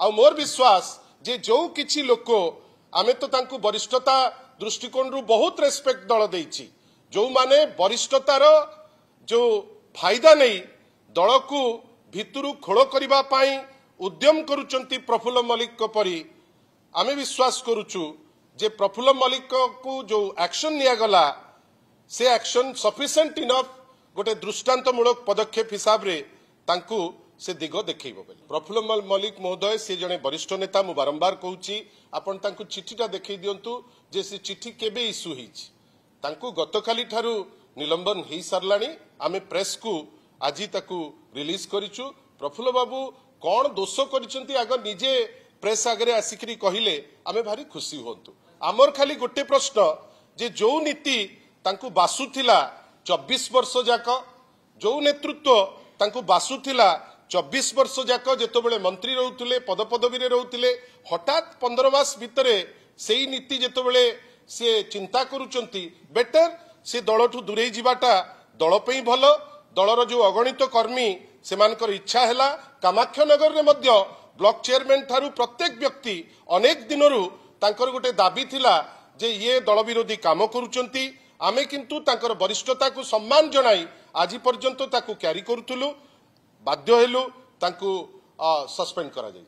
आ मोर विश्वास जे जो किछि लोक आमे तो तांकु वरिष्ठता दृष्टिकोण रु बहुत रेस्पेक्ट दल देछि जो माने वरिष्ठतार जो फायदा नहीं दल को भितरु खोल करबा पाई उद्यम करूचंती प्रफुल्ल मल्लिक को परी आमे विश्वास करूचु जे प्रफुल्ल मल्लिक को जो एक्शन निया गला से एक्शन सफिशिएंट इनफ गोटे दृष्टांतमूलक पदक्षेप हिसाब रे तांकु से दिग देखैबो बोली प्रफुल्ल मल्लिक महोदय से जने वरिष्ठ नेता मु बारंबार कहूची आपण तांकु चिठीटा देखै दियंतु जे से चिठी केबे इश्यू हिच तांकु गतकाली ठारू निलंबन हेई सरलाणी आमे प्रेस को आजी ताकु रिलीज करिचु प्रफुल्ल बाबू कौन दोष करिसंती आग निजे प्रेस आगरे आसिकरी कहिले आमे भारी खुशी होंतु आमर खाली गोटे प्रश्न जे जो नीति तांकु बासुथिला 24 वर्ष जाक जो नेतृत्व तांकु बासुथिला 24 वर्ष जाक जेतबेले मंत्री रहउतले पदपदवी रे रहउतले हठात 15 मास भितरे सेही नीति जेतबेले से चिंता करूचंती बेटर से दलठू दूरे जिबाटा दल पे भल दलर जो अगणित कर्मी सेमानकर इच्छा हैला कामाख्यनगर रे मध्य ब्लॉक चेयरमैन ठारू प्रत्येक व्यक्ति अनेक दिनरू तांकर गोटे दाबी थिला जे ये दल विरोधी काम करूचंती आमे किंतु तांकर वरिष्ठता को सम्मान जनाई आज पर्यंत ताकू क्यारी करूथुलु बाध्य हेलु तांकू सस्पेंड करा जाय।